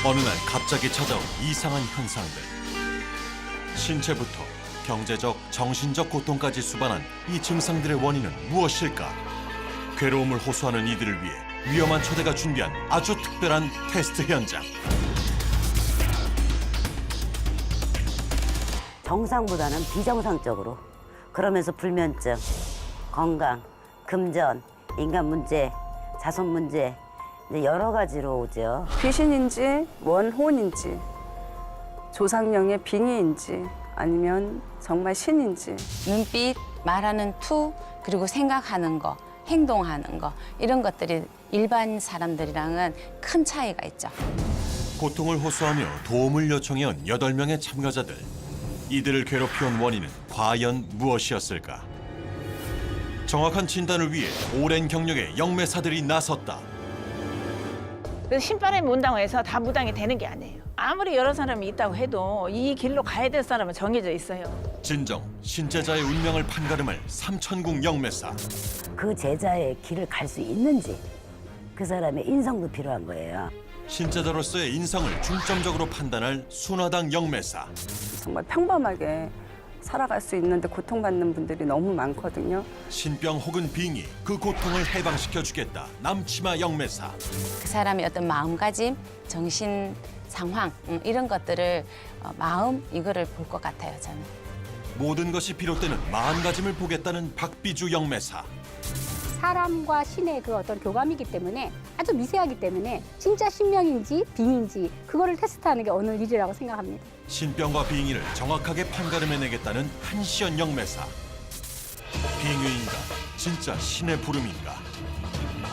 어느 날 갑자기 찾아온 이상한 현상들. 신체부터 경제적, 정신적 고통까지 수반한 이 증상들의 원인은 무엇일까? 괴로움을 호소하는 이들을 위해 위험한 초대가 준비한 아주 특별한 테스트 현장. 정상보다는 비정상적으로, 그러면서 불면증, 건강, 금전, 인간 문제, 자손 문제, 이제 여러 가지로 오죠. 귀신인지 원혼인지 조상령의 빙의인지 아니면 정말 신인지. 눈빛, 말하는 투, 그리고 생각하는 거, 행동하는 거 이런 것들이 일반 사람들이랑은 큰 차이가 있죠. 고통을 호소하며 도움을 요청해온 8명의 참가자들. 이들을 괴롭혀온 원인은 과연 무엇이었을까? 정확한 진단을 위해 오랜 경력의 영매사들이 나섰다. 그래서 신바람이 온다고 해서 다 무당이 되는 게 아니에요. 아무리 여러 사람이 있다고 해도 이 길로 가야 될 사람은 정해져 있어요. 진정 신제자의 운명을 판가름할 삼천궁 영매사. 그 제자의 길을 갈 수 있는지, 그 사람의 인성도 필요한 거예요. 신제자로서의 인성을 중점적으로 판단할 순화당 영매사. 정말 평범하게 살아갈 수 있는데 고통받는 분들이 너무 많거든요. 신병 혹은 빙의, 그 고통을 해방시켜주겠다. 남치마 영매사. 그 사람의 어떤 마음가짐, 정신 상황 이런 것들을 마음 이거를 볼 것 같아요, 저는. 모든 것이 비롯되는 마음가짐을 보겠다는 박비주 영매사. 사람과 신의 그 어떤 교감이기 때문에 아주 미세하기 때문에 진짜 신명인지 빙인지 그거를 테스트하는 게 오늘 일이라고 생각합니다. 신병과 빙의를 정확하게 판가름해내겠다는 한시연 영매사. 빙의인가, 진짜 신의 부름인가.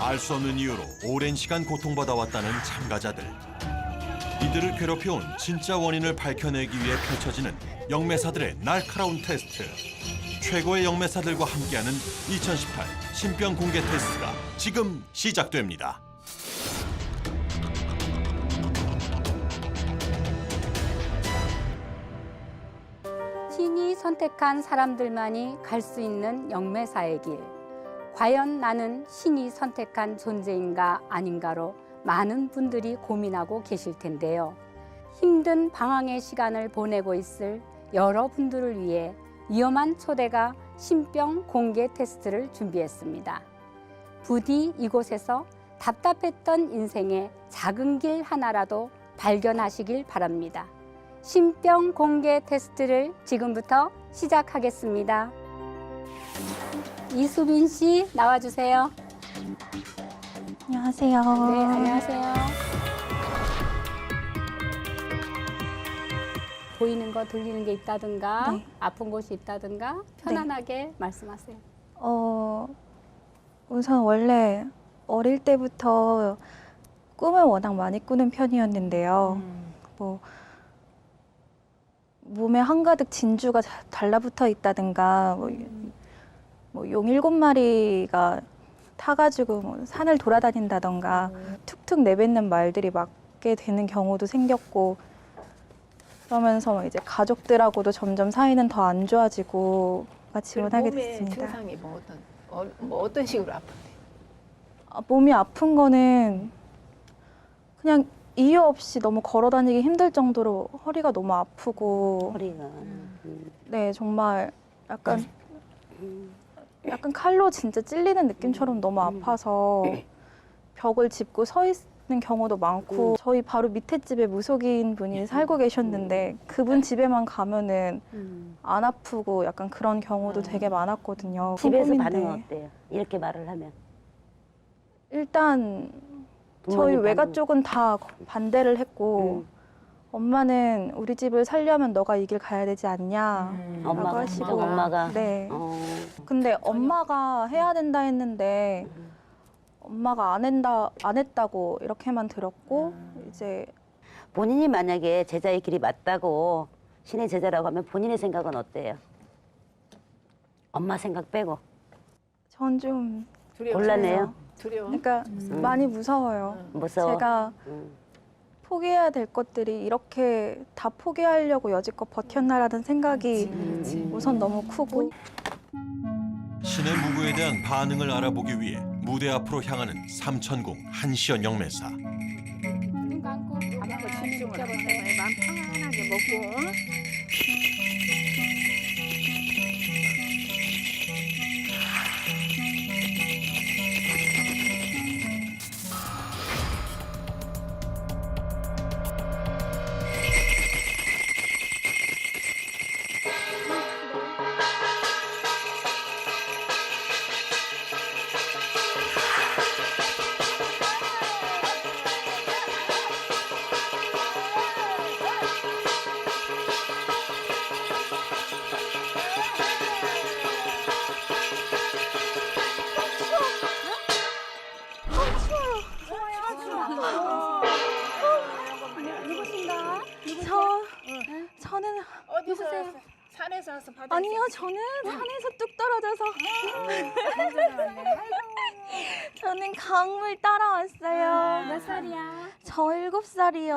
알 수 없는 이유로 오랜 시간 고통받아왔다는 참가자들. 이들을 괴롭혀온 진짜 원인을 밝혀내기 위해 펼쳐지는 영매사들의 날카로운 테스트. 최고의 영매사들과 함께하는 2018 신병 공개 테스트가 지금 시작됩니다. 신이 선택한 사람들만이 갈 수 있는 영매사의 길. 과연 나는 신이 선택한 존재인가 아닌가로 많은 분들이 고민하고 계실 텐데요. 힘든 방황의 시간을 보내고 있을 여러분들을 위해 위험한 초대가 신병 공개 테스트를 준비했습니다. 부디 이곳에서 답답했던 인생의 작은 길 하나라도 발견하시길 바랍니다. 신병 공개 테스트를 지금부터 시작하겠습니다. 이수빈 씨 나와주세요. 안녕하세요. 네, 안녕하세요. 보이는 거, 들리는 게 있다든가, 네. 아픈 곳이 있다든가 편안하게 말씀하세요. 우선 원래 어릴 때부터 꿈을 워낙 많이 꾸는 편이었는데요. 뭐 몸에 한가득 진주가 달라붙어 있다든가, 뭐 용 7마리가 타가지고 뭐 산을 돌아다닌다던가, 툭툭 내뱉는 말들이 맞게 되는 경우도 생겼고, 그러면서 이제 가족들하고도 점점 사이는 더 안 좋아지고 지원하게 됐습니다. 몸의 증상이 뭐 어떤 식으로 아픈데? 몸이 아픈 거는 그냥 이유 없이 너무 걸어 다니기 힘들 정도로 허리가 너무 아프고, 허리가. 네, 정말 약간 칼로 진짜 찔리는 느낌처럼 너무 아파서 벽을 짚고 서 있는 경우도 많고, 저희 바로 밑에 집에 무속인 분이 살고 계셨는데 그분 집에만 가면은 안 아프고 약간 그런 경우도 되게 많았거든요. 집에서 궁금인데 반응은 어때요? 이렇게 말을 하면. 일단 저희 부모님 외가 반응. 쪽은 다 반대를 했고, 엄마는 우리 집을 살려면 너가 이 길 가야 되지 않냐. 엄마가 하시고. 시동 엄마가. 네. 어. 근데 엄마가 해야 된다 했는데 엄마가 안 했다고 이렇게만 들었고, 이제 본인이 만약에 제자의 길이 맞다고 신의 제자라고 하면 본인의 생각은 어때요? 엄마 생각 빼고. 전 좀 곤란해요? 두려워? 그러니까 많이 무서워요. 무서워. 제가 포기해야 될 것들이 이렇게 다 포기하려고 여지껏 버텼나라는 생각이 우선 너무 크고. 신의 무구에 대한 반응을 알아보기 위해 무대 앞으로 향하는 삼천궁 한시연 영매사. 눈 감고 가만히 먹고. 응? 저는 어디서 왔어? 산에서 와서 바다. 아니요, 저는 산에서 뚝 떨어져서 저는 강물 따라왔어요. 몇 살이야? 저 7살이요.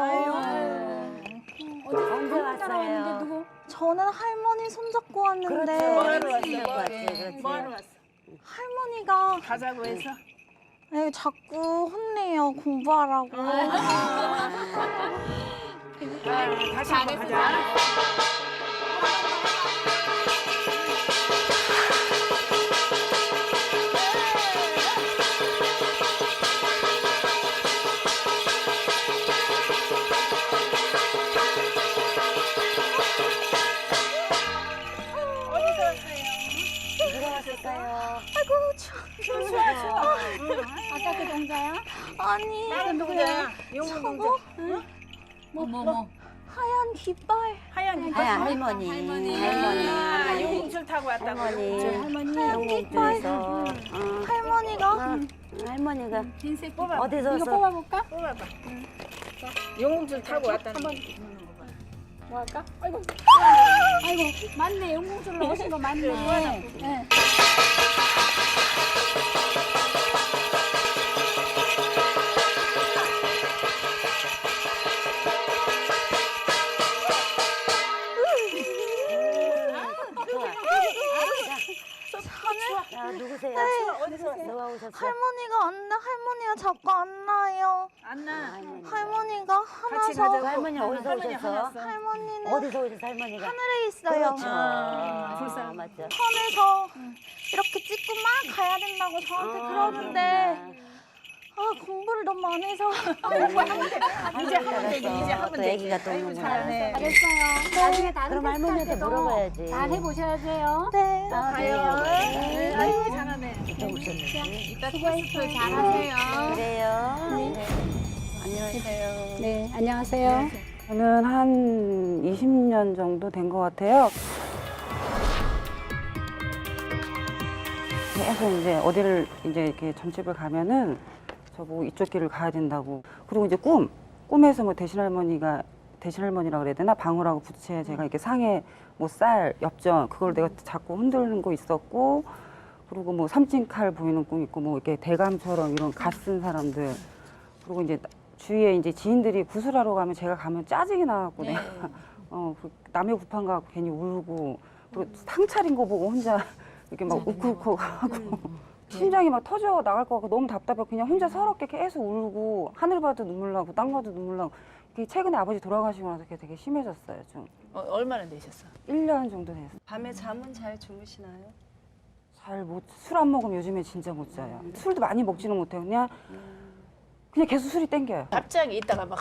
언제 따라왔는데 왔어요? 누구? 저는 할머니 손잡고 왔는데 뭐하러 왔어? 그렇지. 뭐하러 왔어? 할머니가 가자고 해서. 네, 자꾸 혼내요, 공부하라고. 다시 한번 가자. 누가 왔을까요? 아이고, 추워. 아까 그 동자야? 아니, 나는 누구야? 용문 동자. 뭐? 하얀 깃발. 하얀 깃. 하얀 할머니. 아, 용문줄 타고 왔다고. 할머니. 하얀 깃발. 용문줄에서. 할머니가 할머니가 흰색 뽑아. 어디서 이거 왔어? 뽑아볼까? 뽑아봐. 용문줄 타고 왔다는 거. 뭐 할까? 아이고 맞네. 용공줄로 오신 거 맞네. 네. 야, 누구세요? 어디서 왔어? 누가 오셨어? 할머니가 안 나. 할머니가 자꾸 안 나요. 안 나. 할머니가 같이 화나서 가자고. 할머니 어디서 할머니 오셨어? 화났어. 할머니는 어디서 오셨어 할머니가? 하늘에 있어요. 불쌍 맞죠. 섬에서 이렇게 찍고 막 가야 된다고 저한테 그러는데 공부를 너무 안 해서 이제 하면 되지. 이제 하면 또 되지. 애기가 또 아이고, 오는구나. 잘하네. 잘했어요. 나중에 다른 그럼 할머니한테 테스트할 때도 물어봐야지. 잘 해보셔야 돼요. 네. 가요. 네. 아이고, 잘하네. 수고했어요. 잘하세요. 그래요. 네. 안녕하세요. 네, 안녕하세요. 저는 한 20년 정도 된 것 같아요. 계속 이제 어디를 이제 이렇게 점집을 가면은 저보고 이쪽 길을 가야 된다고. 그리고 이제 꿈에서 뭐 대신할머니라 그래야 되나? 방울하고 부채 제가 이렇게 상에 뭐 쌀, 엽전 그걸 내가 자꾸 흔드는 거 있었고, 그리고 뭐 삼진칼 보이는 꿈 있고, 뭐 이렇게 대감처럼 이런 갓 쓴 사람들. 그리고 이제 주위에 이제 지인들이 구슬하러 가면 제가 가면 짜증이 나갖고 내가 그 남의 구판 가고 괜히 울고, 그리고 상 차린 거 보고 혼자 이렇게 막 우크우크 하고 심장이 막 터져 나갈 것 같고 너무 답답해. 그냥 혼자 서럽게 계속 울고, 하늘 봐도 눈물 나고 땅 봐도 눈물 나고. 최근에 아버지 돌아가시고 나서 그게 되게 심해졌어요. 좀 얼마나 되셨어? 1년 정도 됐어요. 밤에 잠은 잘 주무시나요? 술 안 먹으면 요즘에 진짜 못 자요. 술도 많이 먹지는 못해요. 그냥 계속 술이 땡겨요. 갑자기 있다가 막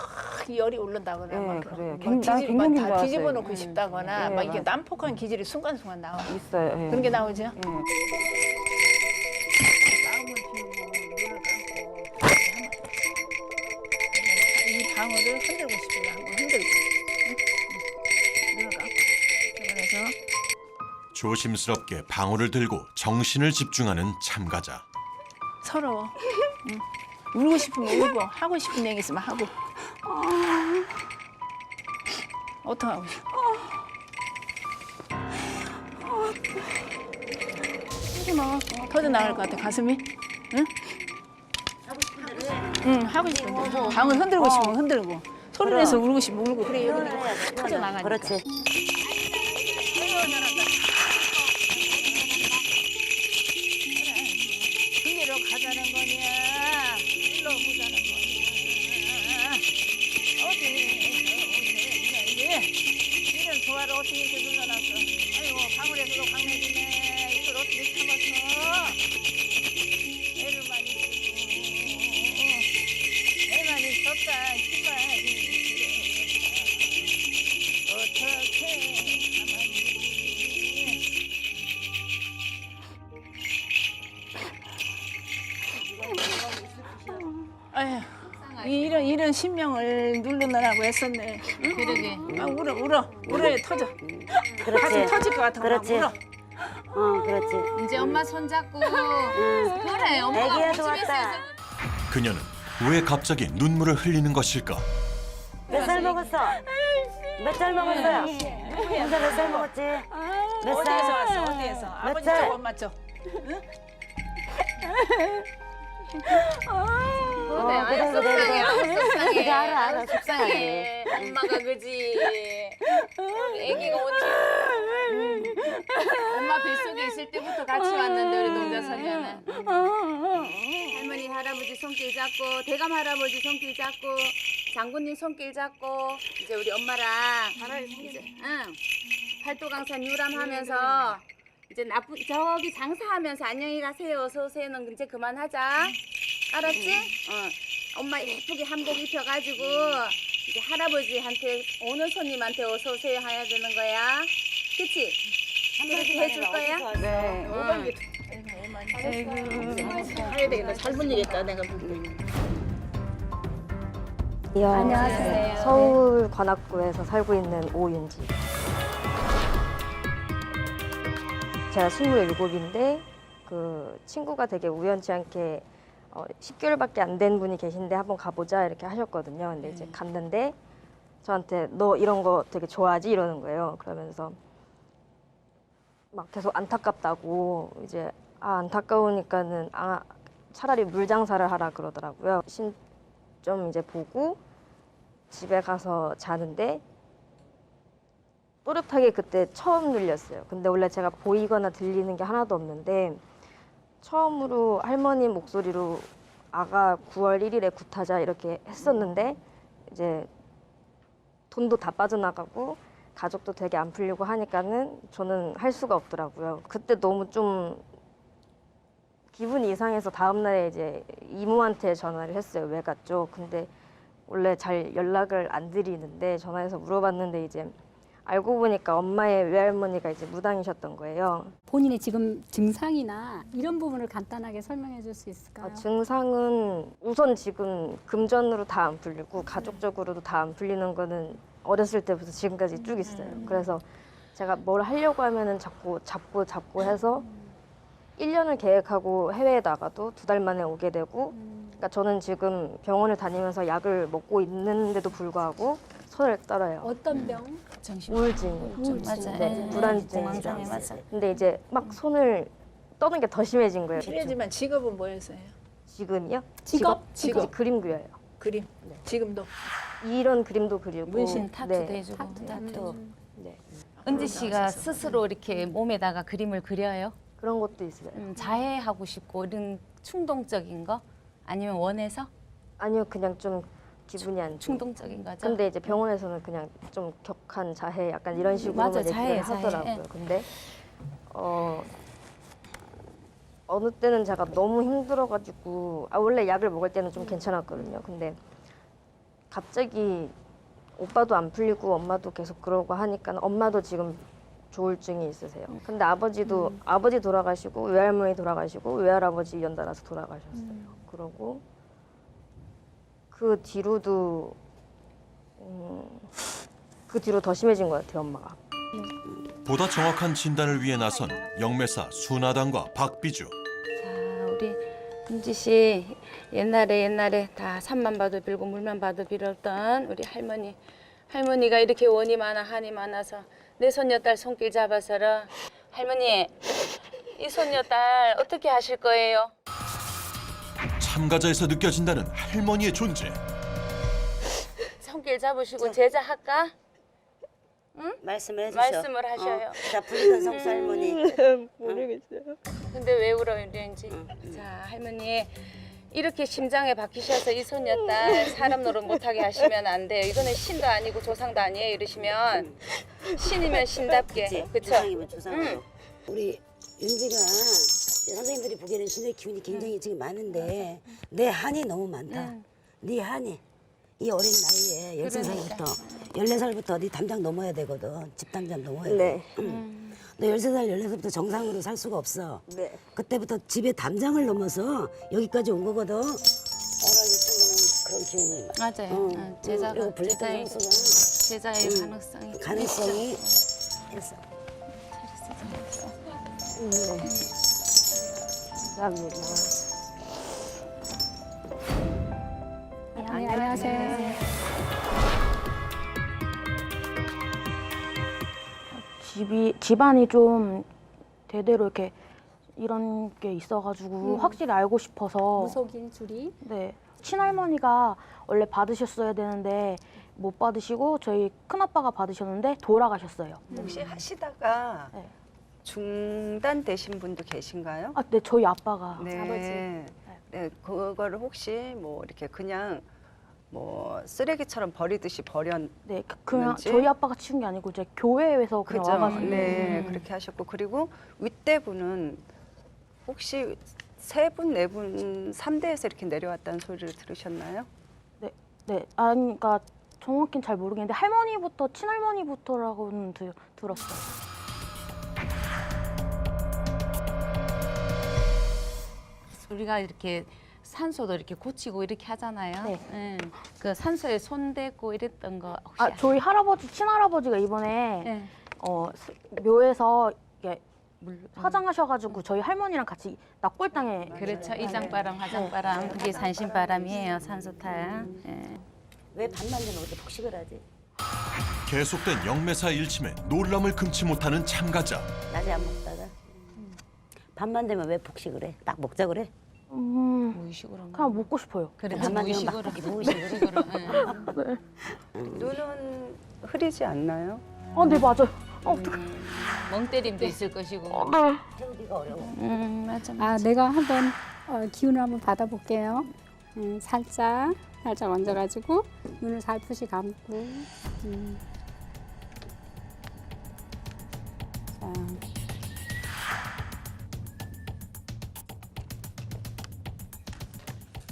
열이 오른다거나 네, 막 그래요. 막 난 갱년기인 줄 다 알았어요. 뒤집어 놓고 싶다거나 네, 막 이게 맞아요. 난폭한 기질이 순간순간 나와. 있어요. 예. 그런 게 나오죠? 예. 나오면 눈을 감고 이 방울을 흔들고 싶어요. 한번 흔들고 눈을 감고. 그래서 조심스럽게 방울을 들고 정신을 집중하는 참가자. 서러워. 응. 울고 싶으면 울고, 하고 싶은 얘기 있으면 하고. 어떡하고 싶어? 터져 나갈 것 같아, 가슴이. 응? 응, 하고 싶은데. 방을 흔들고 싶으면 흔들고. 소리 내서 울고 싶으면 울고. 그래, 여기 터져 나가니까. 그렇지. 군대로 가자는 거냐, 일로 보자는 거냐. 어디에서 오셨는지 조화를 어떻게 이렇게 눌러놨어. 아이고 방울에서도 강내리네. 이걸 어떻게 참았어. 애를 많이 쓰고 애만이 썼다 힘만이 들어가 어떻게 참았니. 아휴, 이런 신명을 누르느라고 애썼네. 응? 그러게. 아, 울어야 터져. 그렇지. 가슴 터질 것 같아. 그렇지. 울어. 그렇지. 이제 엄마 손잡고 그래 엄마가 애기야도 우리 집에서 왔다. 그녀는 왜 갑자기 눈물을 흘리는 것일까? 몇 살 먹었어? 몇 살 먹었어요? 혼자 몇 살 먹었지? 몇 어디에서 살? 왔어? 어디에서? 아버지 살? 쪽 엄마 쪽. 그래, 속상해. 그래, 알아, 속상해. 엄마가 그지. 애기가 언제 엄마 뱃속에 있을 때부터 같이 왔는데 우리 농자선녀는 할머니 할아버지 손길 잡고 대감 할아버지 손길 잡고 장군님 손길 잡고 이제 우리 엄마랑 이제 팔도강산 유람하면서 이제 나쁜 저기 장사하면서 안녕히 가세요 어서 오세요는 이제 그만하자. 알았지? 엄마 예쁘게 한복 입혀가지고 이제 할아버지한테 오는 손님한테 어서 오세요 해야 되는 거야. 그치? 그렇게 해줄 거야? 네. 해야 되겠다. 잘못 얘기했다. 내가. 안녕하세요. 서울 관악구에서 살고 있는 오윤지. 제가 27인데 그 친구가 되게 우연치 않게 10개월밖에 안 된 분이 계신데 한번 가보자 이렇게 하셨거든요. 근데 이제 갔는데 저한테 너 이런 거 되게 좋아하지 이러는 거예요. 그러면서 막 계속 안타깝다고 이제 안타까우니까는 차라리 물 장사를 하라 그러더라고요. 좀 이제 보고 집에 가서 자는데 또렷하게 그때 처음 들렸어요. 근데 원래 제가 보이거나 들리는 게 하나도 없는데 처음으로 할머니 목소리로 아가 9월 1일에 굿하자 이렇게 했었는데 이제 돈도 다 빠져나가고 가족도 되게 안 풀리고 하니까는 저는 할 수가 없더라고요. 그때 너무 좀 기분이 이상해서 다음날에 이제 이모한테 전화를 했어요. 왜 갔죠? 근데 원래 잘 연락을 안 드리는데 전화해서 물어봤는데 이제 알고 보니까 엄마의 외할머니가 이제 무당이셨던 거예요. 본인의 지금 증상이나 이런 부분을 간단하게 설명해 줄 수 있을까요? 증상은 우선 지금 금전으로 다 안 풀리고 가족적으로도 다 안 풀리는 거는 어렸을 때부터 지금까지 쭉 있어요. 그래서 제가 뭘 하려고 하면은 자꾸 잡고 해서 1년을 계획하고 해외에 나가도 2달 만에 오게 되고 그러니까 저는 지금 병원을 다니면서 약을 먹고 있는데도 불구하고 손을 떨어요. 어떤 병? 우울증. 맞아요. 네, 불안증이랑. 공황장애 맞아. 근데 이제 막 손을 떠는 게 더 심해진 거예요. 실례지만 직업은 뭐였어요? 지금이요? 직업? 이제 그림 그려요. 그림. 지금도. 이런 그림도 그리고 문신 타투도 네. 해주고. 타투. 네. 은지 씨가 스스로 이렇게 몸에다가 그림을 그려요? 그런 것도 있어요. 자해하고 싶고 이런 충동적인 거? 아니면 원해서? 아니요, 그냥 좀 기분이 안 좋고. 충동적인 거죠? 근데 이제 병원에서는 그냥 좀 격한 자해 약간 이런 식으로 맞아, 얘기를 자해. 하더라고요. 예. 근데 어느 때는 제가 너무 힘들어가지고 원래 약을 먹을 때는 좀 괜찮았거든요. 근데 갑자기 오빠도 안 풀리고 엄마도 계속 그러고 하니까 엄마도 지금 조울증이 있으세요. 근데 아버지도 아버지 돌아가시고 외할머니 돌아가시고 외할아버지 연달아서 돌아가셨어요. 그러고 그 뒤로도 그 뒤로 더 심해진 것 같아요, 엄마가. 보다 정확한 진단을 위해 나선 영매사 순아당과 박비주. 자, 우리 은지 씨 옛날에 다 산만 봐도 빌고 물만 봐도 빌었던 우리 할머니가 이렇게 원이 많아 한이 많아서 내 손녀딸 손길 잡아서라. 할머니 이 손녀딸 어떻게 하실 거예요? 참가자에서 느껴진다는 할머니의 존재. 손길 잡으시고 제자 할까? 말씀을 해주셔. 말씀을 하셔요. 자, 부르던 성수 할머니. 근데 왜 울어요, 이런지? 자, 할머니 이렇게 심장에 박히셔서 이 손녀딸 사람 노릇 못하게 하시면 안 돼요. 이거는 신도 아니고 조상도 아니에요. 이러시면 신이면 신답게. 그쵸? 조상이면 조상으로. 우리 윤지가 선생님들이 보기에는 신의 기운이 굉장히 지금 많은데 내 한이 너무 많다. 네 한이 이 어린 나이에 13살부터 14살부터 네 담장 넘어야 되거든. 집 담장 넘어야 돼. 네. 너 13살 14살부터 정상으로 살 수가 없어. 네. 그때부터 집에 담장을 넘어서 여기까지 온 거거든. 어라 이쪽에는 그런 기운이 맞아요. 제자가 그리고 블랙 선수가 제자의 가능성이 가능성이 있어. 감사합니다. 네, 안녕하세요. 집안이 좀 대대로 이렇게 이런 게 있어가지고 확실히 알고 싶어서. 무속인 줄이. 네, 친할머니가 원래 받으셨어야 되는데 못 받으시고 저희 큰아빠가 받으셨는데 돌아가셨어요. 혹시 하시다가 네. 중단되신 분도 계신가요? 아, 네, 저희 아빠가. 네. 네, 그거를 혹시 뭐 이렇게 그냥 뭐 쓰레기처럼 버리듯이 버렸. 네, 그냥 뭔지? 저희 아빠가 치운 게 아니고 이제 교회에서 그냥 그죠? 와가지고. 네, 그렇게 하셨고 그리고 윗대분은 혹시 세 분, 네 분, 3대에서 이렇게 내려왔다는 소리를 들으셨나요? 네, 아니, 그러니까 정확히는 잘 모르겠는데 할머니부터 친할머니부터라고는 들었어요. 우리가 이렇게 산소도 이렇게 고치고 이렇게 하잖아요. 네. 그 산소에 손 대고 이랬던 거 혹시 아, 저희 할아버지, 친할아버지가 이번에 네. 묘에서 이게 화장하셔가지고 저희 할머니랑 같이 납골당에. 그렇죠. 이장바람, 화장바람, 그게 산신바람이에요. 산소탈. 예. 왜 밤만 되면 어떻게 폭식을 하지? 계속된 영매사 일침에 놀람을 금치 못하는 참가자. 낮에 안 먹다가 밤만 되면 왜 폭식을 해? 딱 먹자 그래? 무의식으로. 그냥 먹고 싶어요. 그래, 밤만 되면 막 무의식으로. 무의식으로. 눈은 흐리지 않나요? 아, 네, 맞아요. 어떡해. 멍 때림도 있을 것이고. 네. 태우기가 어려워. 맞아. 아, 내가 한번 기운을 한번 받아볼게요. 살짝 얹어가지고 눈을 살푸시 감고. 자.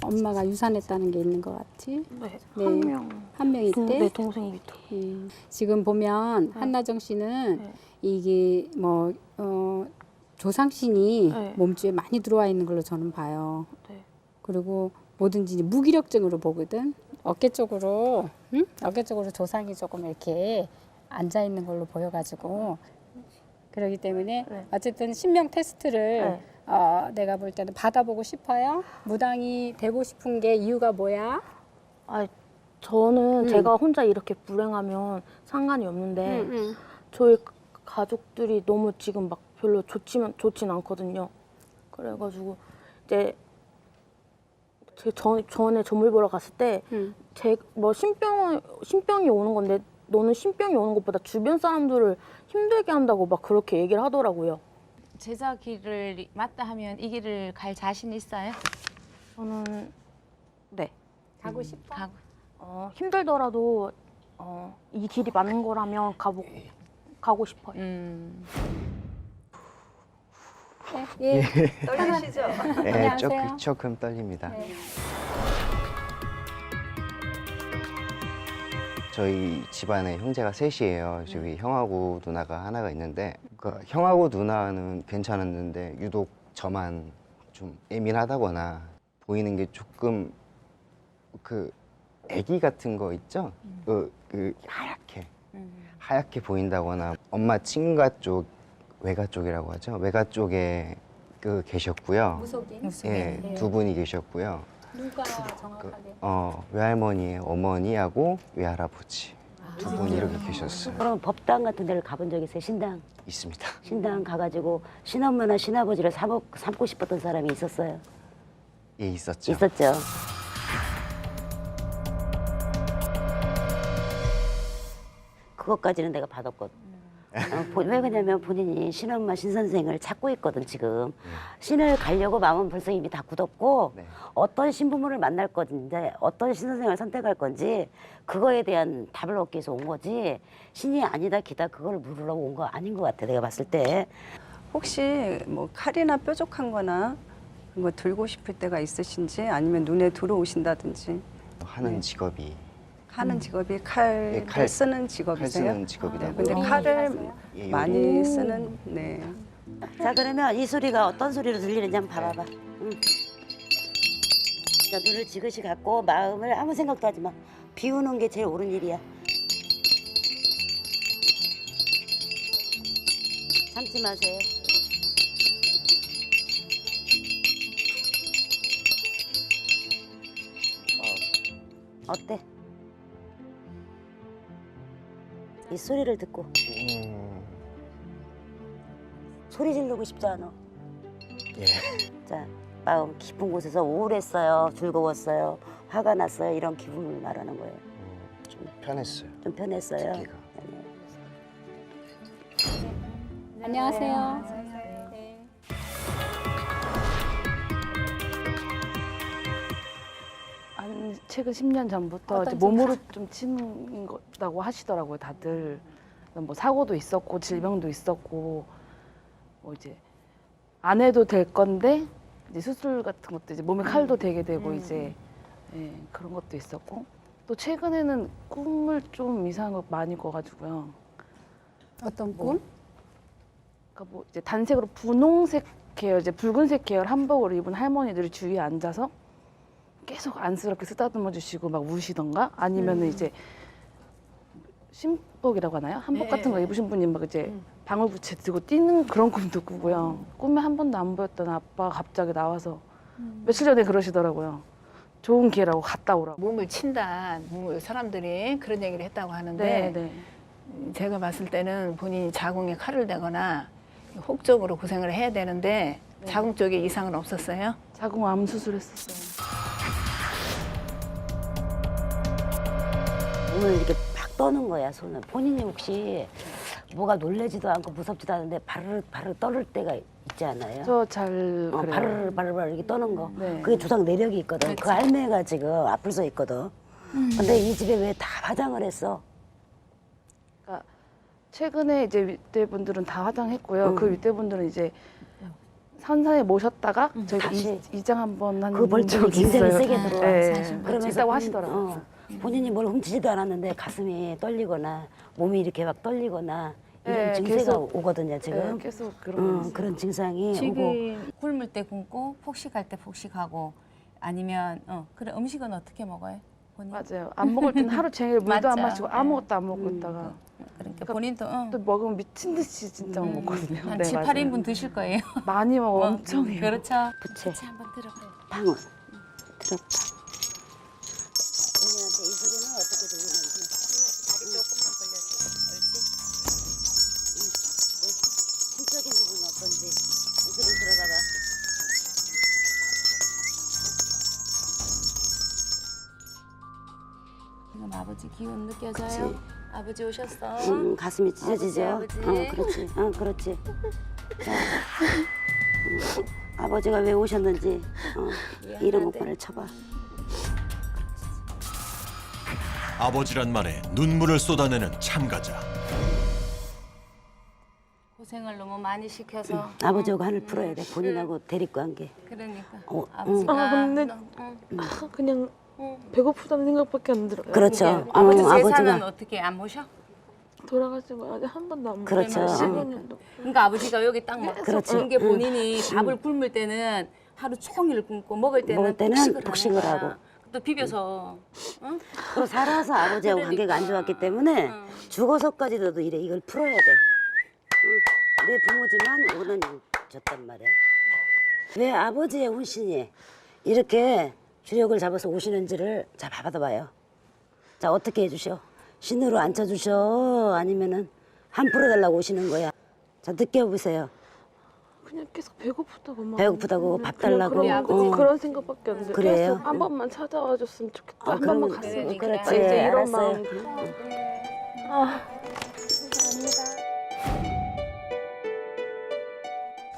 엄마가 유산했다는 게 있는 것 같지? 네, 네. 한 명. 한 명 있대? 네, 동생이 밑에. 지금 보면 한나정 씨는 네. 이게 뭐 조상신이 네. 몸주에 많이 들어와 있는 걸로 저는 봐요. 네. 그리고 뭐든지 이제 무기력증으로 보거든. 어깨 쪽으로, 응? 어깨 쪽으로 조상이 조금 이렇게 앉아 있는 걸로 보여가지고 그렇기 때문에 네. 어쨌든 신명 테스트를 네. 내가 볼 때는 받아보고 싶어요. 무당이 되고 싶은 게 이유가 뭐야? 아, 저는 제가 혼자 이렇게 불행하면 상관이 없는데 저희 가족들이 너무 지금 막 별로 좋진 않거든요. 그래가지고 이제 제 전에 점을 보러 갔을 때 제 뭐 신병이 오는 건데 너는 신병이 오는 것보다 주변 사람들을 힘들게 한다고 막 그렇게 얘기를 하더라고요. 제자 길을 맞다 하면 이 길을 갈 자신 있어요? 저는 네. 가고 싶어? 힘들더라도 이 길이 맞는 거라면 가고 싶어요. 예. 떨리시죠? 네, 안녕하세요. 조금 떨립니다. 네. 저희 집안에 형제가 셋이에요. 저기 형하고 누나가 하나가 있는데 그 형하고 누나는 괜찮았는데 유독 저만 좀 예민하다거나 보이는 게 조금 그 애기 같은 거 있죠? 그 하얗게 보인다거나 엄마 친가 쪽 외가 쪽이라고 하죠. 외가 쪽에 계셨고요. 무속인? 예, 두 분이 계셨고요. 누가 정확하게? 외할머니의 어머니하고 외할아버지 두 분이 이렇게 계셨어요. 그럼 법당 같은 데를 가본 적 있어요? 신당? 있습니다. 신당 가가지고 신엄마나 신아버지를 삼고 싶었던 사람이 있었어요? 예, 있었죠. 있었죠. 그것까지는 내가 받았거든. 왜 그러냐면 본인이 신엄마 신선생을 찾고 있거든 지금. 신을 가려고 마음은 벌써 이미 다 굳었고 네. 어떤 신부모를 만날 건데 어떤 신선생을 선택할 건지 그거에 대한 답을 얻기 위해서 온 거지 신이 아니다 기다 그걸 물으려고 온 거 아닌 것 같아 내가 봤을 때. 혹시 뭐 칼이나 뾰족한 거나 그런 거 들고 싶을 때가 있으신지 아니면 눈에 들어오신다든지 하는 직업이 하는 직업이 칼을 네, 칼 쓰는 직업이세요? 칼 쓰는 직업이라고. 근데 칼을 예, 많이 쓰는 네. 자 그러면 이 소리가 어떤 소리로 들리는지 한번 봐봐봐. 자, 눈을 지그시 감고 마음을 아무 생각도 하지 마. 비우는 게 제일 옳은 일이야. 참지 마세요. 어때? 이 소리를 듣고 소리 지르고 싶지 않아? 예. 자, 마음 깊은 곳에서 우울했어요, 즐거웠어요, 화가 났어요 이런 기분을 말하는 거예요. 좀 편했어요. 좀 편했어요. 듣기가. 안녕하세요. 한 최근 10년 전부터 이제 어떤 몸으로 좀 치는 거라고 하시더라고요, 다들. 뭐 사고도 있었고 질병도 있었고 뭐 이제 안 해도 될 건데 이제 수술 같은 것도 이제 몸에 칼도 대게 되고 이제 예, 그런 것도 있었고 또 최근에는 꿈을 좀 이상한 거 많이 꿔가지고요. 어떤 꿈? 그러니까 뭐 이제 단색으로 분홍색 계열, 이제 붉은색 계열 한복을 입은 할머니들이 주위에 앉아서 계속 안쓰럽게 쓰다듬어 주시고 막 우시던가 아니면은 이제 신복이라고 하나요? 한복 같은 거 입으신 분이 막 이제 방울부채 들고 뛰는 그런 꿈도 꾸고요. 꿈에 한 번도 안 보였던 아빠가 갑자기 나와서 며칠 전에 그러시더라고요. 좋은 기회라고 갔다 오라고. 몸을 친다, 사람들이 그런 얘기를 했다고 하는데 네, 네. 제가 봤을 때는 본인이 자궁에 칼을 대거나 혹적으로 고생을 해야 되는데 자궁 쪽에 이상은 없었어요? 자궁 암 수술했었어요. 몸을 이렇게 팍 떠는 거야 손을. 본인이 혹시 뭐가 놀래지도 않고 무섭지도 않은데 바르르 떠를 때가 있지 않아요? 저 잘 그래요. 바르르 이렇게 떠는 거. 네. 그게 주상 내력이 있거든. 그 할매가 지금 앞을 서 있거든. 근데 이 집에 왜 다 화장을 했어? 그러니까 최근에 이제 윗대분들은 다 화장했고요. 그 윗대분들은 이제 산산에 모셨다가 저희가 다시. 이장 한번 한 그 벌점이 적이 굉장히 있어요. 세게 들어와. 네. 그러면서 있다고 하시더라고요. 본인이 뭘 훔치지도 않았는데 가슴이 떨리거나 몸이 이렇게 막 떨리거나 이런 네, 증세가 계속. 오거든요 지금. 네, 계속 그런 거 그런 증상이 오고. 지금 굶을 때 굶고 폭식할 때 폭식하고 아니면 그래 음식은 어떻게 먹어요? 본인? 맞아요. 안 먹을 때는 하루 종일 물도 안 맞죠. 마시고 아무것도 안 먹고 있다가 그러니까 본인도 또 먹으면 미친 듯이 진짜 먹거든요. 한 네, 7, 맞아요. 8인분 드실 거예요. 많이 먹어 엄청 해요. 그렇죠. 부채. 한번 들어봐요. 방울 들었다. 본인한테 이 소리는 어떻게 들리는지. 다리 조금만 벌려주세요. 옳지? 심적인 부분은 어떤지 이 소리 들어봐봐. 지금 아버지 기운 느껴져요? 그치. 아버지 오셨어? 가슴이 찢어지죠. 아버지. 그렇지. 그렇지. 자, 아버지가 왜 오셨는지 이름 오빠를 쳐봐. 아버지란 말에 눈물을 쏟아내는 참가자. 고생을 너무 많이 시켜서 아버지하고 한을 풀어야 돼. 본인하고 대립관계. 그러니까 아버지가 아 근데 그냥 배고프다는 생각밖에 안 들어요. 그렇죠. 아버지 제사는 아버지가 어떻게 안 모셔? 돌아가시고 아직 한 번도 안 그렇죠. 먹었어요. 15년도. 그러니까 아버지가 여기 딱 먹고 그렇지. 그런 게 본인이 밥을 굶을 때는 하루 종일 굶고 먹을 때는 폭식을 하는 하고. 거야. 또 비벼서 응? 또 살아서 아버지하고 관계가 안 좋았기 때문에 죽어서까지도 이래 이걸 풀어야 돼. 내 부모지만 오는 줬단 말이야. 왜 아버지의 혼신이 이렇게 주력을 잡아서 오시는지를 자 받아봐요. 자 어떻게 해주셔? 신으로 앉혀주셔? 아니면은 한 풀어달라고 오시는 거야? 자 느껴보세요. 그냥 계속 배고프다고 배고프다고 밥 달라고. 그런 생각밖에 안 들어요. 그래요? 계속 한 번만 찾아와 줬으면 좋겠다. 한 그럼- 번만 갔으면 좋겠다. 그렇지. 이제 이런 알았어요. 마음.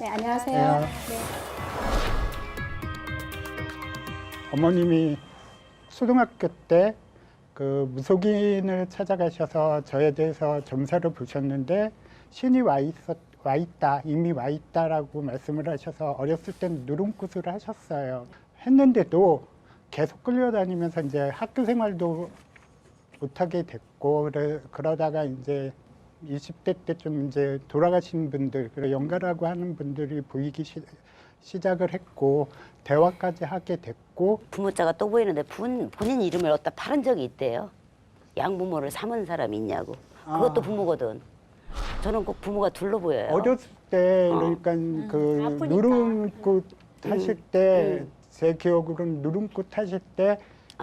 네, 안녕하세요. 네. 어머님이 초등학교 때 그 무속인을 찾아가셔서 저에 대해서 점사를 보셨는데 신이 와 있다, 이미 와 있다라고 말씀을 하셔서 어렸을 땐 누름굿을 하셨어요. 했는데도 계속 끌려다니면서 이제 학교 생활도 못하게 됐고 그러다가 이제 20대 때쯤 이제 돌아가신 분들, 연가라고 하는 분들이 보이기 시작을 했고 대화까지 하게 됐고 부모자가 또 보이는데 본인 이름을 어디다 팔은 적이 있대요. 양부모를 삼은 사람이 있냐고. 그것도 부모거든. 저는 꼭 부모가 둘로 보여요. 어렸을 때 그러니까 그 누름꽃 하실 때 제 기억으로는 누름꽃 하실 때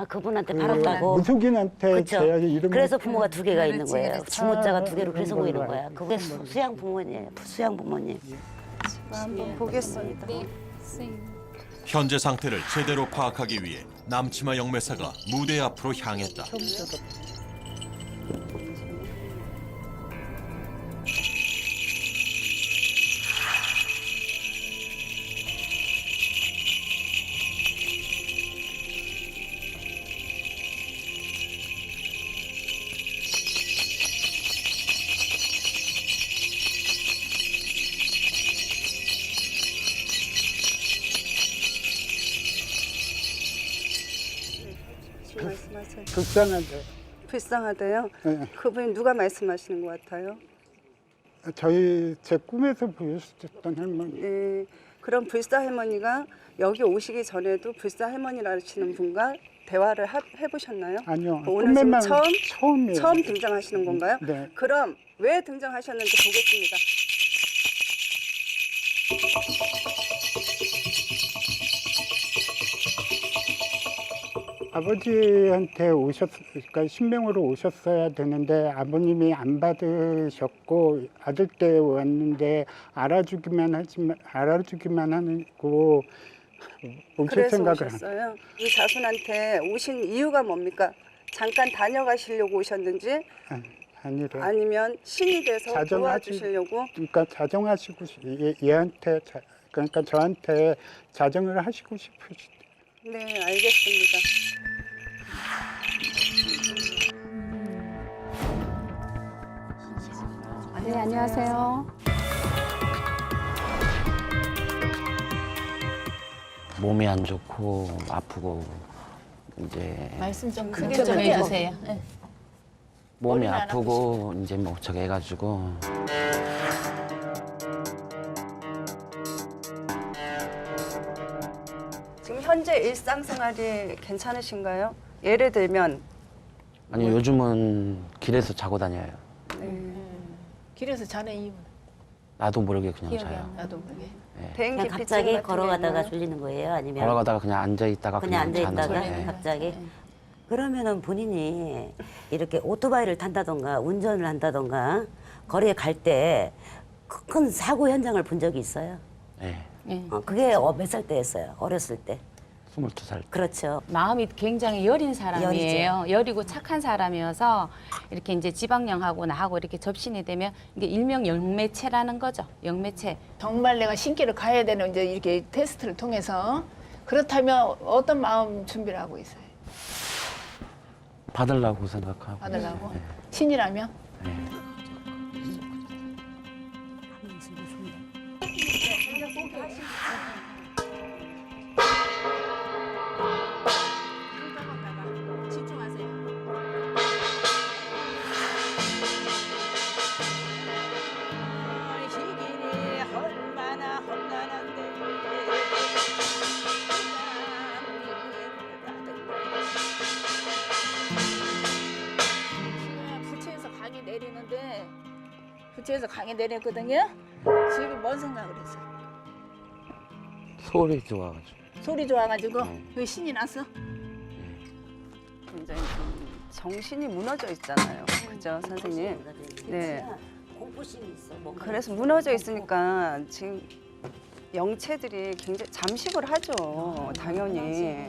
그분한테 팔았다고. 무속인한테 그쵸? 제 이름을 그래서 부모가 두 개가 있는 거예요. 그렇지. 주모자가 두 개로 그래서 그런 보이는 걸로 거야. 알고 그게 수양 부모님, 수양 부모님. 한번 보겠습니다. 현재 상태를 제대로 파악하기 위해 남치마 영매사가 무대 앞으로 향했다. 말씀하세요. 불쌍한데 불쌍하대요. 네. 그분이 누가 말씀하시는 것 같아요? 제 꿈에서 보여주셨던 할머니. 네. 그럼 불사 할머니가 여기 오시기 전에도 불사 할머니라시는 분과 대화를 해보셨나요? 아니요. 오늘 지금 꿈에만 처음이에요. 처음 등장하시는 건가요? 네. 그럼 왜 등장하셨는지 보겠습니다. 아버지한테 그러니까 신명으로 오셨어야 되는데 아버님이 안 받으셨고 아들 때 왔는데 알아주기만 하고 오실 그래서 생각을 오셨어요. 이 자손한테 오신 이유가 뭡니까? 잠깐 다녀가시려고 오셨는지 아니래. 아니면 신이 돼서 도와주시려고? 그러니까 자정하시고 얘한테 그러니까 저한테 자정을 하시고 싶으시대. 네, 알겠습니다. 네, 안녕하세요. 몸이 안 좋고 아프고 이제 말씀 좀 크게 좀 좀 해주세요. 몸이 머리는 안 아프고 이제 뭐 저기 해가지고 지금 현재 일상생활이 괜찮으신가요? 예를 들면 아니 요즘은 길에서 자고 다녀요. 길에서 자는 이유는 나도 모르게 그냥 자요. 나도 모르게. 대인기 그냥 피증 갑자기 같은 게 걸어가다가 있나요? 졸리는 거예요? 아니면 걸어가다가 그냥 앉아 있다가 그냥 앉아 자는 있다가 거예요. 갑자기? 그러면은 본인이 이렇게 오토바이를 탄다던가 운전을 한다던가 거리에 갈 때 큰 사고 현장을 본 적이 있어요? 네. 그게 몇 살 때였어요? 어렸을 때? 22살. 그렇죠. 마음이 굉장히 여린 사람이에요. 여리고 착한 사람이어서 이렇게 이제 지방령하고 나하고 이렇게 접신이 되면 이게 일명 영매체라는 거죠. 영매체. 정말 내가 신기를 가야 되는 이제 이렇게 테스트를 통해서 그렇다면 어떤 마음 준비를 하고 있어요? 받으려고 생각하고. 받으려고? 네. 신이라면? 네. 부처에서 강의 내렸거든요. 지금 뭔 생각을 했어요? 소리 좋아가지고. 소리 좋아가지고 그 신이 났어? 굉장히 좀 정신이 무너져 있잖아요. 그죠, 선생님? 네. 공포심이 있어. 그래서 무너져 있으니까 지금 영체들이 굉장히 잠식을 하죠. 당연히.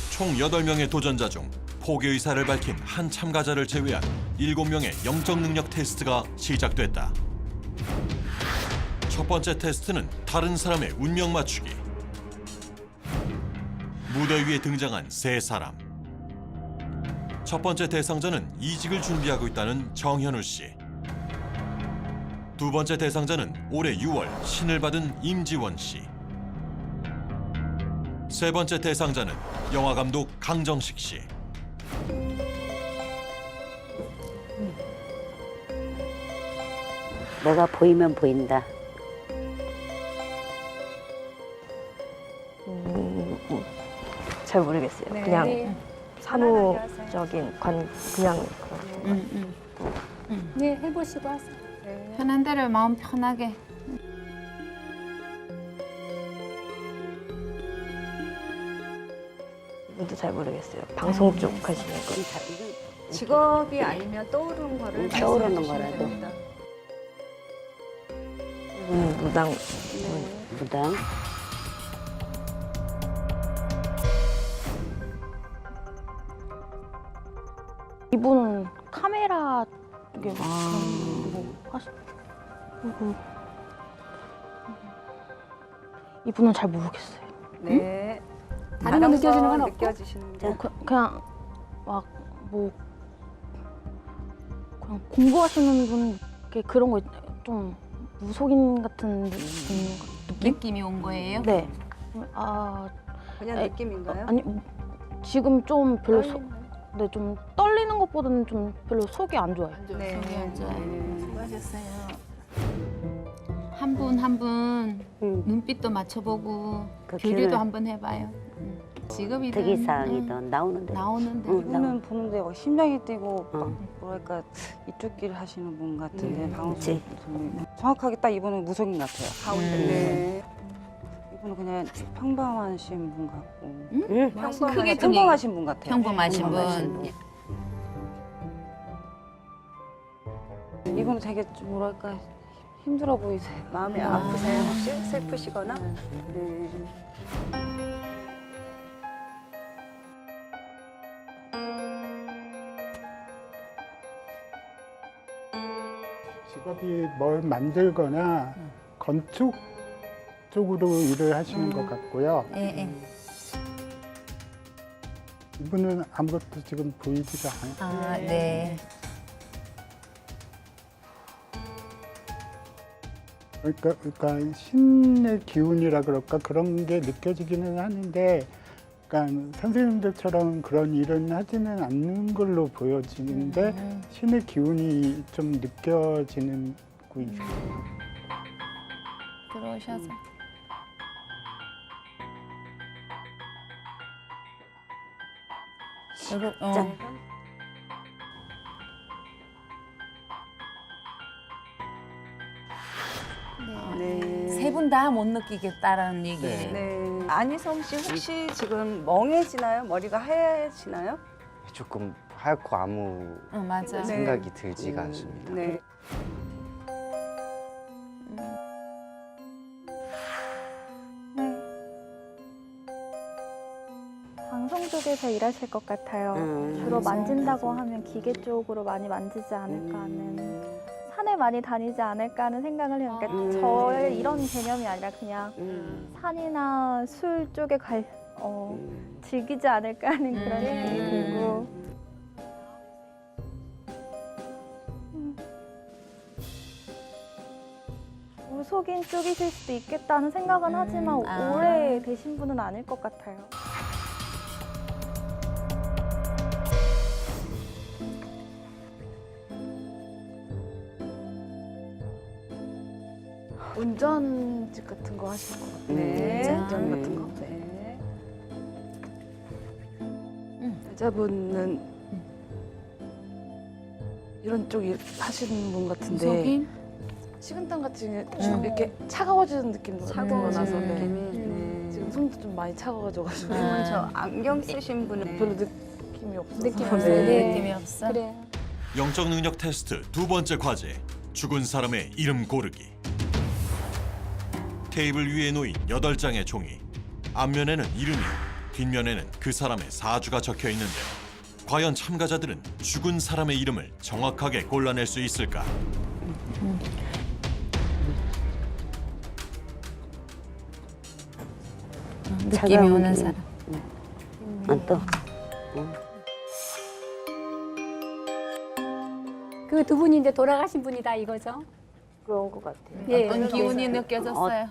총 8명의 도전자 중 포기 의사를 밝힌 한 참가자를 제외한 7명의 영적 능력 테스트가 시작됐다. 첫 번째 테스트는 다른 사람의 운명 맞추기. 무대 위에 등장한 세 사람. 첫 번째 대상자는 이직을 준비하고 있다는 정현우 씨. 두 번째 대상자는 올해 6월 신을 받은 임지원 씨. 세 번째 대상자는 영화 감독 강정식 씨. 내가 보이면 보인다. 잘 모르겠어요. 네. 그냥 사무적인 그냥 그런. 네, 해보시고 하세요. 편한 대로 마음 편하게. 이것도 잘 모르겠어요. 방송 쪽 하시는 거. 직업이 아니면 떠오르는 거를 떠오르는 말씀해 주시면 거라도. 됩니다. 무당. 무당. 이분은 카메라 쪽에 뭐 그리고 이분은 잘 모르겠어요. 네. 다른 거 느껴지는 건 없고? 느껴지시는 거. 그냥 막 뭐 그냥 공부하시는 분 그런 거 좀 무속인 같은 느낌이 온 거예요? 네. 그냥 에, 느낌인가요? 아니 지금 좀 별로 네, 좀 떨리는 것보다는 좀 별로 속이 안 좋아요. 네. 속이 안 좋아요. 네. 수고하셨어요. 한 분 한 분 눈빛도 맞춰보고 그 교류도 기운을- 한번 해봐요. 직업이든 특이사항이든 나오는데. 나오는데 이분은 보는데 막 심장이 뛰고 막 뭐랄까 이쪽 길 하시는 분 같은데 방송 그치. 정확하게 딱 이분은 무속인 같아요. 가운데. 네. 이분은 그냥 평범하신 분 같고 크게 좀 평범하신 분 같아요. 평범하신 평범하신 분. 이분은 되게 좀 뭐랄까 힘들어 보이세요. 마음이 아프세요 혹시? 슬프시거나? 네. 직업이 뭘 만들거나 건축 쪽으로 일을 하시는 것 같고요. 이분은 아무것도 지금 보이지가 않아요. 아, 네. 그러니까 신의 기운이라 그럴까 그런 게 느껴지기는 하는데, 그러니까 선생님들처럼 그런 일은 하지는 않는 걸로 보여지는데 신의 기운이 좀 느껴지는 고 있어요. 들어오셔서. 이거 짠. 네. 세 분 다 못 느끼겠다라는 얘기예요. 네. 안희성 씨 혹시 지금 멍해지나요? 머리가 하얘지나요? 조금 하얗고 아무 맞아. 네. 생각이 들지가 않습니다. 네. 방송 쪽에서 일하실 것 같아요. 주로 만진다고 하면 기계 쪽으로 많이 만지지 않을까 하는, 산에 많이 다니지 않을까 하는 생각을 해요. 그러니까 저의 이런 개념이 아니라 그냥 산이나 술 쪽에 즐기지 않을까 하는 그런 생각이 들고. 무속인 쪽이실 수도 있겠다는 생각은 하지만 오래 되신 분은 아닐 것 같아요. 운전직 같은 거 하실 것 같아요. 네. 운전 같은 거. 네. 여자분은 이런 쪽 일 하시는 분 같은데 무속인? 식은땀 같은 게 이렇게 차가워지는 느낌도 차가워지는 나서 느낌이. 네. 지금 손도 좀 많이 차가워져가지고 그러면 저 안경 쓰신 분은 별로 느낌이 없어서 느낌 네. 없어요. 네. 느낌이 없어. 그래요. 영적 능력 테스트 두 번째 과제, 죽은 사람의 이름 고르기. 테이블 위에 놓인 8장의 종이, 앞면에는 이름이, 뒷면에는 그 사람의 사주가 적혀 있는데 과연 참가자들은 죽은 사람의 이름을 정확하게 골라낼 수 있을까? 느낌이 오는 사람. 또. 그 두 분이 이제 돌아가신 분이다 이거죠? 그런 것 같아요. 예. 어떤 기운이 느껴졌어요?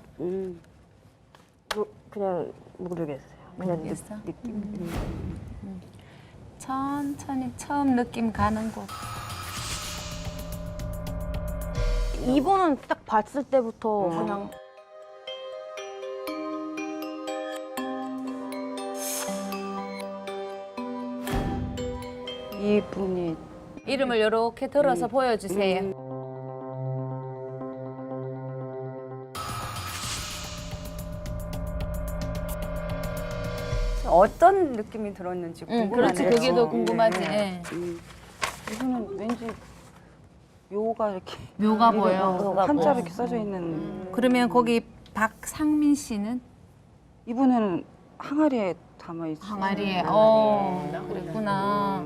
그냥 모르겠어요. 그냥 모르겠어? 느낌. 천천히 처음 느낌 가는 곳. 이분은 딱 봤을 때부터 그냥 이분이 이름을 이렇게 들어서 보여주세요. 어떤 느낌이 들었는지 궁금하네요. 그렇지, 그게 더 궁금하지. 예. 이분은 왠지 묘가 이렇게 묘가 보여. 한자로 이렇게 써져 있는. 그러면 거기 박상민 씨는? 이분은 항아리에 담아 있어요. 항아리에. 그랬구나.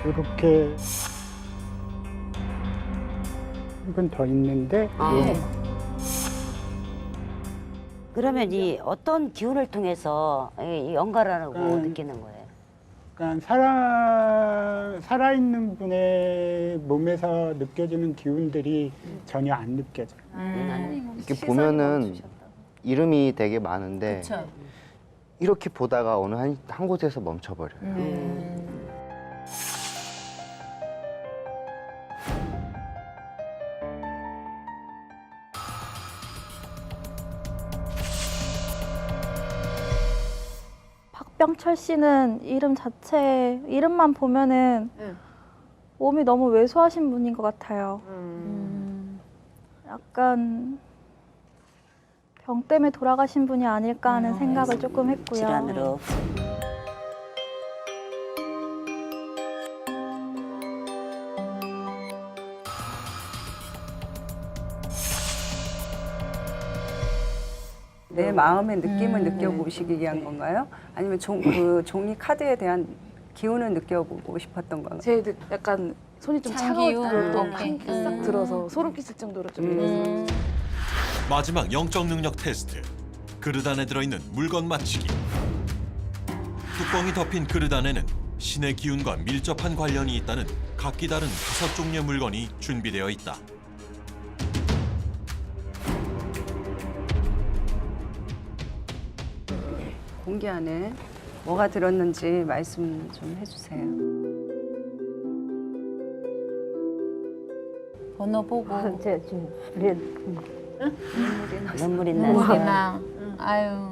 이렇게 한 분 더 있는데 그러면 이 어떤 기운을 통해서 이 연가라고 느끼는 거예요? 그러니까 살아있는 분의 몸에서 느껴지는 기운들이 전혀 안 느껴져요. 이렇게 보면은 이름이 되게 많은데 그쵸. 이렇게 보다가 어느 한 곳에서 멈춰버려요. 박병철 씨는 이름만 보면은 몸이 너무 왜소하신 분인 것 같아요. 약간 병 때문에 돌아가신 분이 아닐까 하는 생각을 조금 했고요. 질환으로. 내 마음의 느낌을 느껴보시기 위한 건가요? 아니면 그 종이 카드에 대한 기운을 느껴보고 싶었던 건가요? 제 약간 손이 좀 참기운. 차가웠던 오케이. 싹 들어서 소름 끼칠 정도로 좀 이랬어요. 마지막 영적 능력 테스트. 그릇 안에 들어있는 물건 맞히기. 뚜껑이 덮인 그릇 안에는 신의 기운과 밀접한 관련이 있다는 각기 다른 5종류의 물건이 준비되어 있다. 공기 안에 뭐가 들었는지 말씀 좀 해주세요. 번호 보고. 제가 지금 눈물이 나서. 눈물이나. 아유.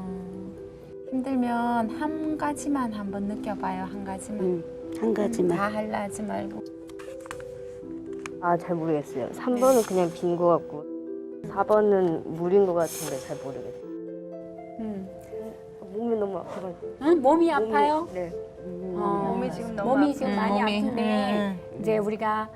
힘들면 한 가지만 한번 느껴봐요. 한 가지만. 한 가지만. 다 할라 하지 말고. 잘 모르겠어요. 3번은 그냥 빈 것 같고 4번은 물인 것 같은데 잘 모르겠어요. 몸이 너무 아파가지고. 응? 몸이 아파요? 네. 몸이 지금 너무 몸이 지금 많이 몸이. 아픈데 이제 우리가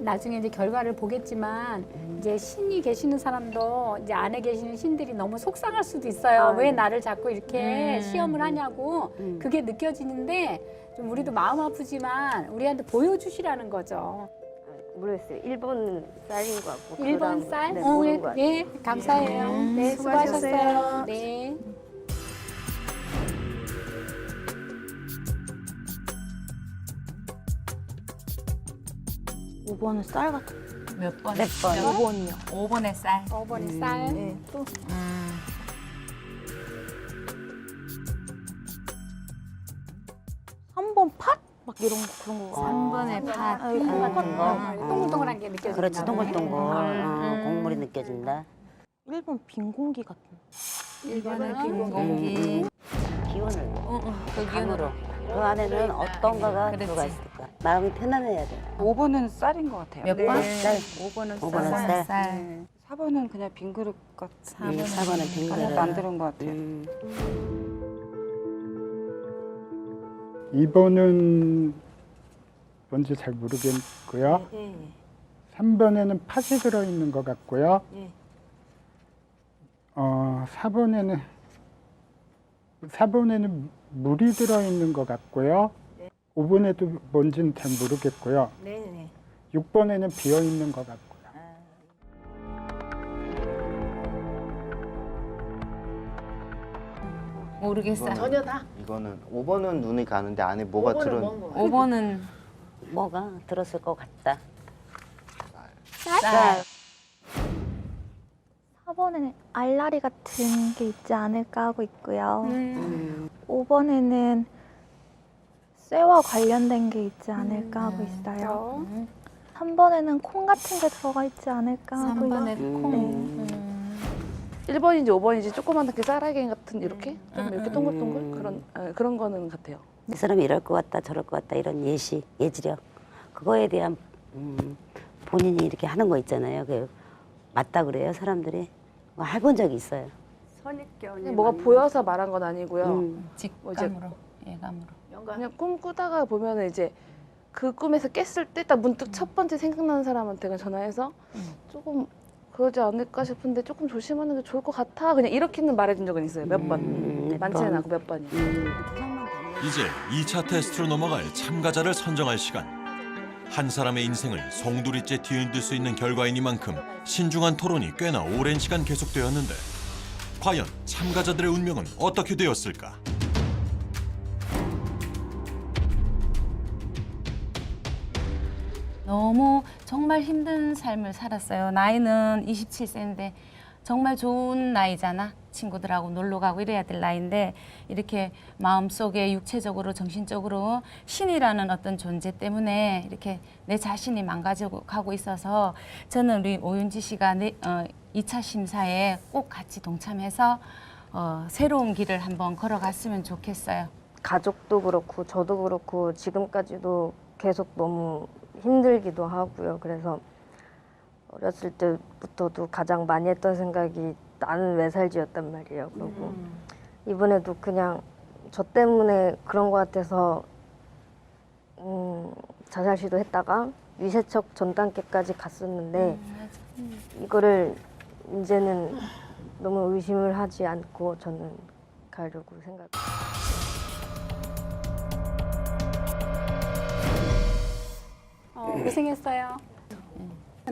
나중에 이제 결과를 보겠지만 이제 신이 계시는 사람도 이제 안에 계시는 신들이 너무 속상할 수도 있어요. 왜 나를 자꾸 이렇게 시험을 하냐고 그게 느껴지는데 좀 우리도 마음 아프지만 우리한테 보여주시라는 거죠. 모르겠어요. 1번은 쌀인 것 같고. 1번 쌀? 네, 모르는 것 같아요. 예, 감사해요. 네, 수고하셨어요. 네. 오 5번은 쌀 같은. 몇 번? 몇 번? 5번이요. 5번의 쌀. 5번이 쌀. 네. 또 3번 팥? 막 이런 거 그런 거. 3번의 팥. 콩 같은 거. 동글동글한 게 느껴진다. 그렇지, 동글동글. 곡물이 느껴진다. 1번 빈 공기 같은. 1번은 빈 공기. 기운을. 그 기운으로. 그 안에는 어떤가가 그렇지. 들어가 있을까? 마음이 편안해야 돼. 5번은 쌀인 것 같아요. 몇 번? 쌀. 5번은 5번은 쌀. 쌀. 쌀. 네. 4번은 그냥 빈 그릇 같은. 4번은 빈 아무것도 그릇. 안 들은 것 같아요. 2번은 뭔지 잘 모르겠고요. 3번에는 팥이 들어있는 것 같고요. 4번에는 물이 들어있는 것 같고요. 5번에도 뭔지는 잘 모르겠고요. 네네. 6번에는 비어있는 것 같고요. 모르겠어요. 전혀 다? 이거는 5번은 눈이 가는데 안에 뭐가 들어 5번은 뭐가 들었을 것 같다. 쌀. 4번에는 알라리 같은 게 있지 않을까 하고 있고요. 5번에는 쇠와 관련된 게 있지 않을까 하고 있어요. 3번에는 콩 같은 게 들어가 있지 않을까 하고요. 3번에 콩. 1번인지 5번인지 조그만하게 쌀알갱이 같은 이렇게 좀 이렇게 동글동글 그런 거는 같아요. 이 사람이 이럴 것 같다 저럴 것 같다 이런 예지력 그거에 대한 본인이 이렇게 하는 거 있잖아요. 그 맞다 그래요 사람들이. 해본 적이 있어요. 선입견이 뭐가 많이 보여서 말한 건 아니고요. 직감으로, 예감으로. 그냥 꿈 꾸다가 보면 이제 그 꿈에서 깼을 때 딱 문득 첫 번째 생각나는 사람한테 그냥 전화해서 조금 그러지 않을까 싶은데 조금 조심하는 게 좋을 것 같아. 그냥 이렇게는 말해준 적은 있어요. 몇 번. 많지는 않고 몇 번이. 이제 2차 테스트로 넘어갈 참가자를 선정할 시간. 한 사람의 인생을 송두리째 뒤흔들 수 있는 결과이니만큼 신중한 토론이 꽤나 오랜 시간 계속되었는데 과연 참가자들의 운명은 어떻게 되었을까? 너무 정말 힘든 삶을 살았어요. 나이는 27세인데 정말 좋은 나이잖아. 친구들하고 놀러 가고 이래야 될 나이인데 이렇게 마음속에 육체적으로 정신적으로 신이라는 어떤 존재 때문에 이렇게 내 자신이 망가져가고 있어서 저는 우리 오윤지 씨가 2차 심사에 꼭 같이 동참해서 새로운 길을 한번 걸어갔으면 좋겠어요. 가족도 그렇고 저도 그렇고 지금까지도 계속 너무 힘들기도 하고요. 그래서 어렸을 때부터도 가장 많이 했던 생각이 나는 왜 살지였단 말이에요. 그리고 이번에도 그냥 저 때문에 그런 것 같아서 자살 시도했다가 위세척 전 단계까지 갔었는데 이거를 이제는 너무 의심을 하지 않고 저는 가려고 생각해요. 고생했어요.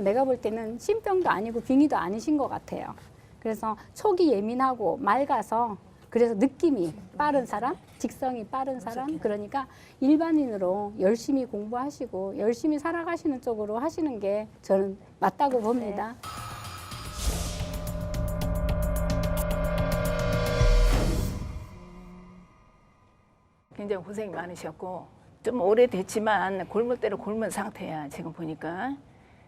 내가 볼 때는 신병도 아니고 빙의도 아니신 것 같아요. 그래서 촉이 예민하고 맑아서 그래서 느낌이 빠른 사람, 직성이 빠른 사람, 그러니까 일반인으로 열심히 공부하시고 열심히 살아가시는 쪽으로 하시는 게 저는 맞다고 봅니다. 굉장히 고생이 많으셨고 좀 오래됐지만 굶을 대로 굶은 상태야 지금 보니까.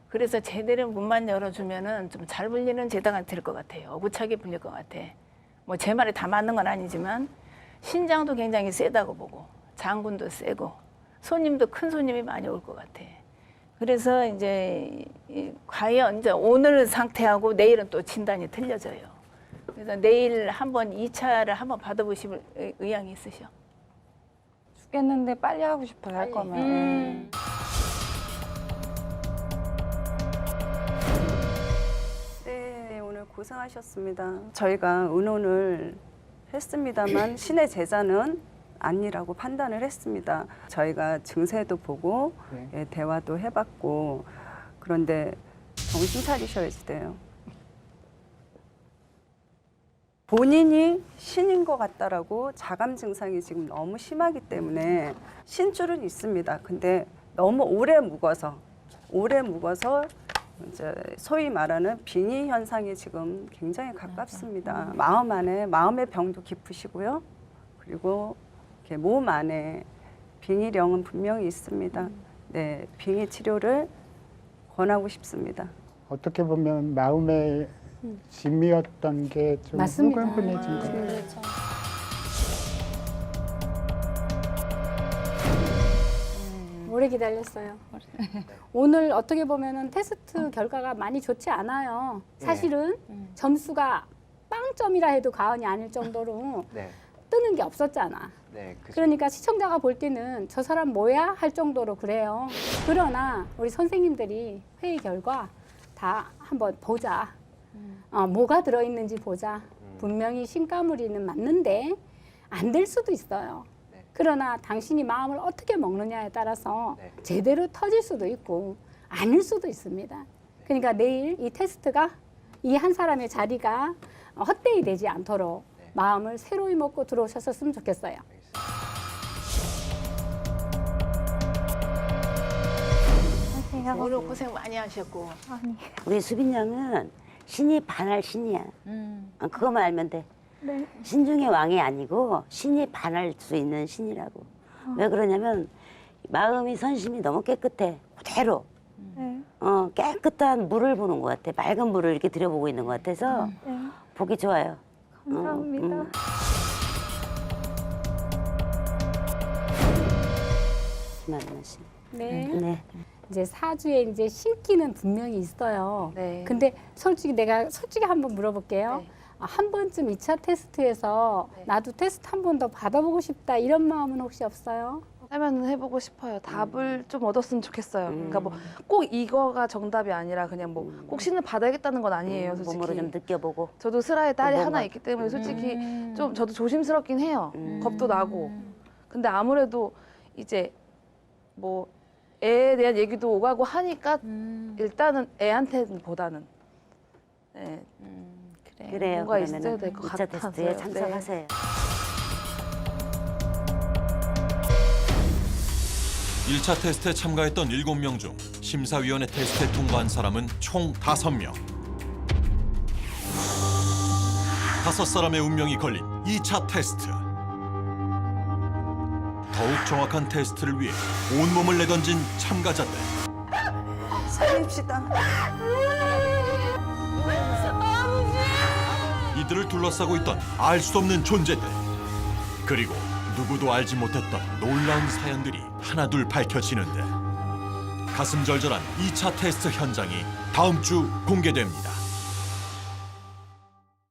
그래서 제대로 문만 열어주면은 좀 잘 불리는 제자가 될 것 같아요. 어구차게 불릴 것 같아. 뭐 제 말이 다 맞는 건 아니지만 신장도 굉장히 세다고 보고 장군도 세고 손님도 큰 손님이 많이 올 것 같아. 그래서 이제 과연 이제 오늘 상태하고 내일은 또 진단이 틀려져요. 그래서 내일 한번 2차를 한번 받아보실 의향이 있으셔? 죽겠는데 빨리 하고 싶어요. 할 거면. 네, 오늘 고생하셨습니다. 저희가 의논을 했습니다만 신의 제자는 아니라고 판단을 했습니다. 저희가 증세도 보고 예, 대화도 해봤고 그런데 정신 차리셔야지 돼요. 본인이 신인 것 같다라고 자감 증상이 지금 너무 심하기 때문에 신줄은 있습니다. 근데 너무 오래 묵어서 이제 소위 말하는 빙의 현상이 지금 굉장히 가깝습니다. 마음 안에 마음의 병도 깊으시고요. 그리고 이렇게 몸 안에 빙의령은 분명히 있습니다. 네, 빙의 치료를 권하고 싶습니다. 어떻게 보면 마음의 짐이었던 게 좀 후끈끈해진 것 같아요. 오래 기다렸어요. 오늘 어떻게 보면은 테스트 결과가 많이 좋지 않아요. 사실은 점수가 빵점이라 해도 과언이 아닐 정도로 네. 뜨는 게 없었잖아. 네, 그죠. 그러니까 시청자가 볼 때는 저 사람 뭐야 할 정도로 그래요. 그러나 우리 선생님들이 회의 결과 다 한번 보자. 뭐가 들어있는지 보자. 분명히 신가무리는 맞는데 안 될 수도 있어요. 그러나 당신이 마음을 어떻게 먹느냐에 따라서 제대로 터질 수도 있고 아닐 수도 있습니다. 그러니까 내일 이 테스트가 이 한 사람의 자리가 헛되이 되지 않도록 마음을 새로이 먹고 들어오셨으면 좋겠어요. 오늘 고생 많이 하셨고. 우리 수빈 양은 신이 반할 신이야. 그거만 알면 돼. 네. 신 중에 왕이 아니고 신이 반할 수 있는 신이라고. 왜 그러냐면 마음이 선심이 너무 깨끗해. 그대로. 네. 깨끗한 물을 보는 것 같아. 맑은 물을 이렇게 들여보고 있는 것 같아서 네. 보기 좋아요. 감사합니다. 김하나 씨. 네. 네. 이제 사주에 이제 신기는 분명히 있어요. 네. 근데 내가 솔직히 한번 물어볼게요. 네. 한 번쯤 2차 테스트에서 네. 나도 테스트 한 번 더 받아보고 싶다 이런 마음은 혹시 없어요? 하면 해보고 싶어요. 답을 좀 얻었으면 좋겠어요. 그러니까 뭐 꼭 이거가 정답이 아니라 그냥 뭐 꼭 신을 받아야겠다는 건 아니에요. 솔직히. 몸으로 좀 느껴보고. 저도 슬아의 딸이 뭔가. 하나 있기 때문에 솔직히 좀 저도 조심스럽긴 해요. 겁도 나고. 근데 아무래도 이제 뭐 애에 대한 얘기도 오가고 하니까 일단은 애한테는 보다는 네. 그래요. 뭔가 있어야 그러면은 될 것 2차 같아서요. 테스트에 참석하세요. 1차 테스트에 참가했던 7명 중 심사위원회 테스트에 통과한 사람은 총 5명. 5사람의 운명이 걸린 2차 테스트. 더욱 정확한 테스트를 위해 온몸을 내던진 참가자들. 살립시다. 이들을 둘러싸고 있던 알 수 없는 존재들. 그리고 누구도 알지 못했던 놀라운 사연들이 하나둘 밝혀지는데 가슴 절절한 2차 테스트 현장이 다음 주 공개됩니다.